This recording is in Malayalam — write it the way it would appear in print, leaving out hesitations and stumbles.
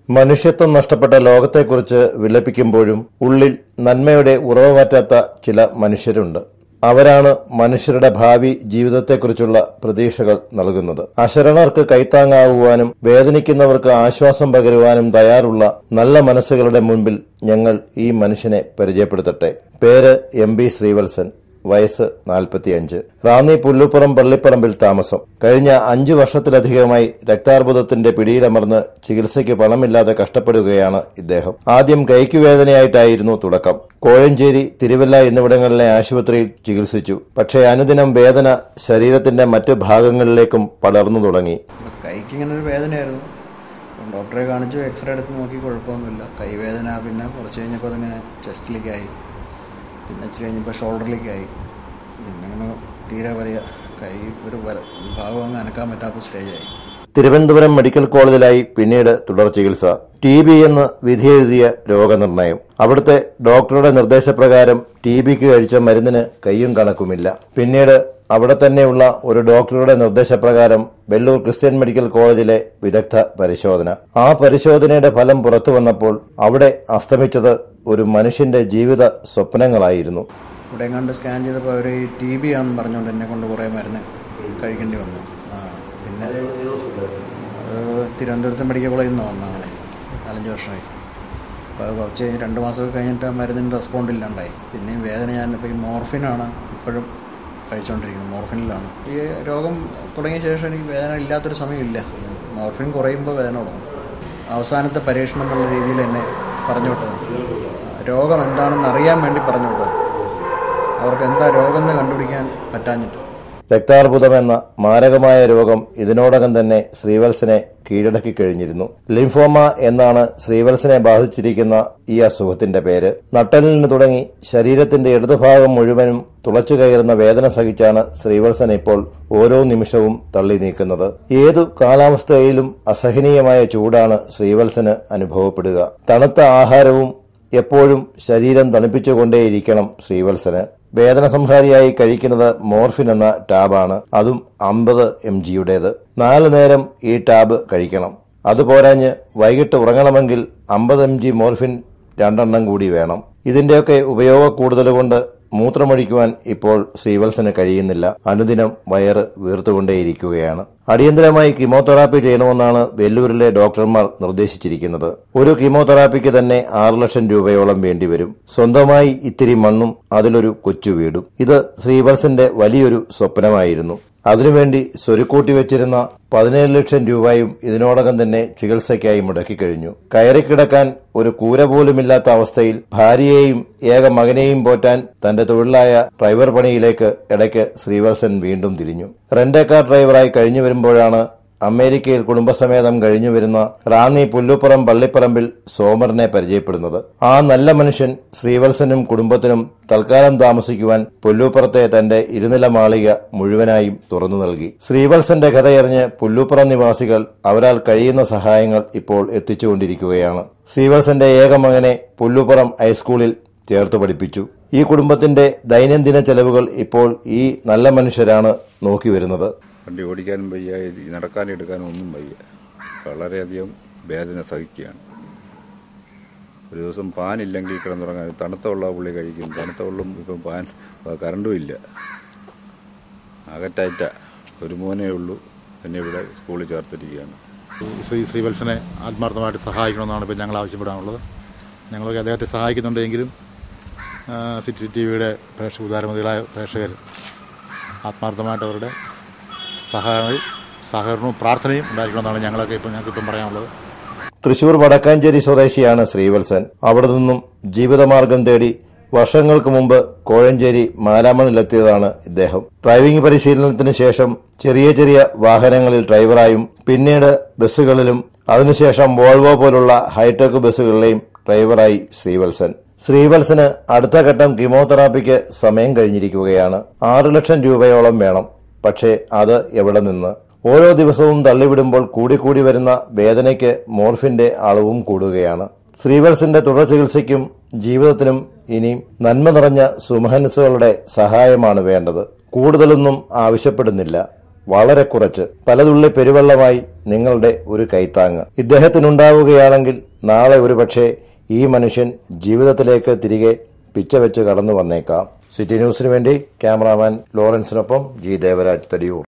മനുഷ്യത്വം നഷ്ടപ്പെട്ട ലോകത്തെക്കുറിച്ച് വിലപിക്കുമ്പോഴും ഉള്ളിൽ നന്മയുടെ ഉറവ മാറ്റാത്ത ചില മനുഷ്യരുണ്ട്. അവരാണ് മനുഷ്യരുടെ ഭാവി ജീവിതത്തെക്കുറിച്ചുള്ള പ്രതീക്ഷകൾ നൽകുന്നത്. അശരണർക്ക് കൈത്താങ്ങാകുവാനും വേദനിക്കുന്നവർക്ക് ആശ്വാസം പകരുവാനും തയ്യാറുള്ള നല്ല മനസ്സുകളുടെ മുൻപിൽ ഞങ്ങൾ ഈ മനുഷ്യനെ പരിചയപ്പെടുത്തട്ടെ. പേര് MP ശ്രീവത്സൻ, വയസ്സ് 45, റാന്നി പുല്ലുപ്പുറം പള്ളിപ്പറമ്പിൽ താമസം. കഴിഞ്ഞ 5 വർഷത്തിലധികമായി രക്താർബുദത്തിന്റെ പിടിയിലമർന്ന് ചികിത്സയ്ക്ക് പണമില്ലാതെ കഷ്ടപ്പെടുകയാണ് ഇദ്ദേഹം. ആദ്യം കൈക്കുവേദനയായിട്ടായിരുന്നു തുടക്കം. കോഴഞ്ചേരി, തിരുവല്ല എന്നിവിടങ്ങളിലെ ആശുപത്രിയിൽ ചികിത്സിച്ചു. പക്ഷേ അനുദിനം വേദന ശരീരത്തിന്റെ മറ്റു ഭാഗങ്ങളിലേക്കും പടർന്നു തുടങ്ങി. കൈക്ക് ഇങ്ങനെ ഒരു വേദനയായിരുന്നു. ഡോക്ടറെ കാണിച്ചു, എക്സ്റേ എടുത്ത് നോക്കി, കുഴപ്പമൊന്നുമില്ല. കൈവേദന പിന്നെ കുറച്ച് കഴിഞ്ഞപ്പോൾ അതിങ്ങനെ ചെസ്റ്റിലേക്കായി, പിന്നെ ഇച്ചിരി കഴിഞ്ഞപ്പോൾ ഷോൾഡറിലേക്കായി, പിന്നെ അങ്ങനെ തീരെ വലിയ കൈ ഒരു ഭാഗം അങ്ങ് അനക്കാൻ പറ്റാത്ത സ്റ്റേജായി. തിരുവനന്തപുരം മെഡിക്കൽ കോളേജിലായി പിന്നീട് തുടർ ചികിത്സ. TB എന്ന് വിധിയെഴുതിയ രോഗനിർണയം. അവിടുത്തെ ഡോക്ടറുടെ നിർദ്ദേശപ്രകാരം TBക്ക് കഴിച്ച മരുന്നിന് കയ്യും കണക്കുമില്ല. പിന്നീട് അവിടെ തന്നെയുള്ള ഒരു ഡോക്ടറുടെ നിർദ്ദേശപ്രകാരം വെല്ലൂർ ക്രിസ്ത്യൻ മെഡിക്കൽ കോളേജിലെ വിദഗ്ധ പരിശോധന. ആ പരിശോധനയുടെ ഫലം പുറത്തു വന്നപ്പോൾ അവിടെ അസ്തമിച്ചത് ഒരു മനുഷ്യന്റെ ജീവിത സ്വപ്നങ്ങളായിരുന്നു. ഇവിടെ കണ്ട് സ്കാൻ ചെയ്തപ്പോൾ അവർ TB ആണെന്ന് പറഞ്ഞുകൊണ്ട് എന്നെ കൊണ്ട് കുറേ മരുന്ന് കഴിക്കേണ്ടി വന്നു. പിന്നെ തിരുവനന്തപുരത്ത് മെഡിക്കൽ കോളേജിൽ നിന്ന് വന്നു. അങ്ങനെ 4-5 വർഷമായി. അപ്പോൾ അത് കുറച്ച് 2 മാസമൊക്കെ കഴിഞ്ഞിട്ട് മരുന്നിന് റെസ്പോണ്ട് ഇല്ലാണ്ടായി. പിന്നെയും വേദന ഞാനിപ്പോൾ ഈ മോർഫിനാണ് ഇപ്പോഴും കഴിച്ചുകൊണ്ടിരിക്കുന്നത്. മോർഫിനിലാണ്. ഈ രോഗം തുടങ്ങിയ ശേഷം എനിക്ക് വേദന ഇല്ലാത്തൊരു സമയമില്ല. മോർഫിൻ കുറയുമ്പോൾ വേദന തുടങ്ങും. അവസാനത്തെ പരീക്ഷണം എന്നുള്ള രീതിയിൽ എന്നെ പറഞ്ഞു വിട്ടത്. രോഗം എന്താണെന്ന് അറിയാൻ വേണ്ടി പറഞ്ഞു വിട്ടത്. അവർക്ക് എന്താ രോഗം എന്ന് കണ്ടുപിടിക്കാൻ പറ്റാഞ്ഞിട്ട്. രക്താർബുദമെന്ന മാരകമായ രോഗം ഇതിനോടകം തന്നെ ശ്രീവത്സനെ കീഴടക്കി കഴിഞ്ഞിരുന്നു. ലിംഫോമ എന്നാണ് ശ്രീവത്സനെ ബാധിച്ചിരിക്കുന്ന ഈ അസുഖത്തിന്റെ പേര്. നട്ടലിന് തുടങ്ങി ശരീരത്തിന്റെ ഇടതുഭാഗം മുഴുവനും തുളച്ചു കയറുന്ന വേദന സഹിച്ചാണ് ശ്രീവത്സൻ ഇപ്പോൾ ഓരോ നിമിഷവും തള്ളി നീക്കുന്നത്. ഏതു കാലാവസ്ഥയിലും അസഹനീയമായ ചൂടാണ് ശ്രീവത്സന് അനുഭവപ്പെടുക. തണുത്ത ആഹാരവും എപ്പോഴും ശരീരം തണുപ്പിച്ചുകൊണ്ടേയിരിക്കണം ശ്രീവത്സന്. വേദന സംഹാരിയായി കഴിക്കുന്നത് മോർഫിൻ എന്ന ടാബാണ്. അതും 50 mgയുടേത്. 4 നേരം ഈ ടാബ് കഴിക്കണം. അതുപോരാഞ്ഞ് വൈകിട്ട് ഉറങ്ങണമെങ്കിൽ 50 mg മോർഫിൻ 2 എണ്ണം കൂടി വേണം. ഇതിന്റെയൊക്കെ ഉപയോഗ കൂടുതൽ കൊണ്ട് മൂത്രമൊഴിക്കുവാൻ ഇപ്പോൾ ശ്രീവത്സന് കഴിയുന്നില്ല. അനുദിനം വയറ് വീർത്തുകൊണ്ടേയിരിക്കുകയാണ്. അടിയന്തരമായി കീമോതെറാപ്പി ചെയ്യണമെന്നാണ് വെല്ലൂരിലെ ഡോക്ടർമാർ നിർദ്ദേശിച്ചിരിക്കുന്നത്. ഒരു കീമോതെറാപ്പിക്ക് തന്നെ 6 ലക്ഷം രൂപയോളം വേണ്ടിവരും. സ്വന്തമായി ഇത്തിരി മണ്ണും അതിലൊരു കൊച്ചു വീടും. ഇത് ശ്രീവത്സന്റെ വലിയൊരു സ്വപ്നമായിരുന്നു. അതിനുവേണ്ടി സ്വരുക്കൂട്ടി വെച്ചിരുന്ന 17 ലക്ഷം രൂപയും ഇതിനോടകം തന്നെ ചികിത്സയ്ക്കായി മുടക്കിക്കഴിഞ്ഞു. കയറിക്കിടക്കാൻ ഒരു കൂര പോലുമില്ലാത്ത അവസ്ഥയിൽ ഭാര്യയെയും ഏക മകനെയും പോറ്റാൻ തന്റെ തൊഴിലായ ഡ്രൈവർ പണിയിലേക്ക് ഇടയ്ക്ക് ശ്രീവത്സൻ വീണ്ടും തിരിഞ്ഞു. റെന്റക്കാർ ഡ്രൈവറായി കഴിഞ്ഞു വരുമ്പോഴാണ് അമേരിക്കയിൽ കുടുംബസമേതം കഴിഞ്ഞു വരുന്ന റാന്നി പുല്ലുപ്പുറം പള്ളിപ്പറമ്പിൽ സോമറിനെ പരിചയപ്പെടുന്നത്. ആ നല്ല മനുഷ്യൻ ശ്രീവത്സനും കുടുംബത്തിനും തൽക്കാലം താമസിക്കുവാൻ പുല്ലൂപ്പുറത്തെ തന്റെ 2 മാളിക മുഴുവനായും തുറന്നു നൽകി. ശ്രീവത്സന്റെ കഥയറിഞ്ഞ് പുല്ലൂപ്പുറം നിവാസികൾ അവരാൽ കഴിയുന്ന സഹായങ്ങൾ ഇപ്പോൾ എത്തിച്ചുകൊണ്ടിരിക്കുകയാണ്. ശ്രീവത്സന്റെ ഏക മകനെ പുല്ലൂപ്പുറം ഹൈസ്കൂളിൽ ചേർത്തു പഠിപ്പിച്ചു. ഈ കുടുംബത്തിന്റെ ദൈനംദിന ചെലവുകൾ ഇപ്പോൾ ഈ നല്ല മനുഷ്യരാണ് നോക്കിവരുന്നത്. വണ്ടി ഓടിക്കാനും വയ്യ, നടക്കാനും എടുക്കാനും ഒന്നും വയ്യ. വളരെയധികം വേദന സഹിക്കുകയാണ്. ഒരു ദിവസം പാൻ ഇല്ലെങ്കിൽ കിടന്നുറങ്ങാൻ തണുത്ത വെള്ളം പുള്ളി കഴിക്കും. തണുത്ത വെള്ളം ഇപ്പം പാൻ കറണ്ടും ഇല്ല. അകറ്റായിട്ട ഒരു മോനേ ഉള്ളൂ. എന്നെ ഇവിടെ സ്കൂളിൽ ചേർത്തിരിക്കുകയാണ്. ശ്രീവത്സനെ ആത്മാർത്ഥമായിട്ട് സഹായിക്കണമെന്നാണ് ഇപ്പോൾ ഞങ്ങൾ ആവശ്യപ്പെടാനുള്ളത്. ഞങ്ങളൊക്കെ അദ്ദേഹത്തെ സഹായിക്കുന്നുണ്ടെങ്കിലും സിറ്റി TVയുടെ ഉദാരമതികളായ പ്രേക്ഷകർ ആത്മാർത്ഥമായിട്ട് അവരുടെ സഹകരണവും പ്രാർത്ഥനയും ഉണ്ടായിരിക്കണമെന്നാണ് ഞങ്ങൾക്കിപ്പം പറയാനുള്ളത്. തൃശൂർ വടക്കാഞ്ചേരി സ്വദേശിയാണ് ശ്രീവത്സൻ. അവിടെ നിന്നും ജീവിതമാർഗം തേടി വർഷങ്ങൾക്ക് മുമ്പ് കോഴഞ്ചേരി മാരാമണിലെത്തിയതാണ് ഇദ്ദേഹം. ഡ്രൈവിംഗ് പരിശീലനത്തിന് ശേഷം ചെറിയ ചെറിയ വാഹനങ്ങളിൽ ഡ്രൈവറായും പിന്നീട് ബസ്സുകളിലും അതിനുശേഷം വോൾവോ പോലുള്ള ഹൈടെക് ബസ്സുകളിലെയും ഡ്രൈവറായി ശ്രീവത്സന് അടുത്ത ഘട്ടം കീമോതെറാപ്പിക്ക് സമയം കഴിഞ്ഞിരിക്കുകയാണ്. 6 ലക്ഷം രൂപയോളം വേണം. പക്ഷേ അത് എവിടെ നിന്ന്? ഓരോ ദിവസവും തള്ളിവിടുമ്പോൾ കൂടിക്കൂടി വരുന്ന വേദനയ്ക്ക് മോർഫിന്റെ അളവും കൂടുകയാണ്. ശ്രീവത്സന്റെ തുടർ ചികിത്സയ്ക്കും ജീവിതത്തിനും ഇനിയും നന്മ നിറഞ്ഞ സുമനസ്സുകളുടെ സഹായമാണ് വേണ്ടത്. കൂടുതലൊന്നും ആവശ്യപ്പെടുന്നില്ല. വളരെ കുറച്ച് പലതുള്ളി പെരുവെള്ളമായി നിങ്ങളുടെ ഒരു കൈത്താങ്ങ് ഇദ്ദേഹത്തിനുണ്ടാവുകയാണെങ്കിൽ നാളെ ഒരുപക്ഷെ ഈ മനുഷ്യൻ ജീവിതത്തിലേക്ക് തിരികെ പിച്ചവെച്ച് കടന്നു വന്നേക്കാം. സിറ്റി ന്യൂസിനു വേണ്ടി ക്യാമറാമാൻ ലോറൻസിനൊപ്പം ജി ദേവരാജ്, തടിയൂർ.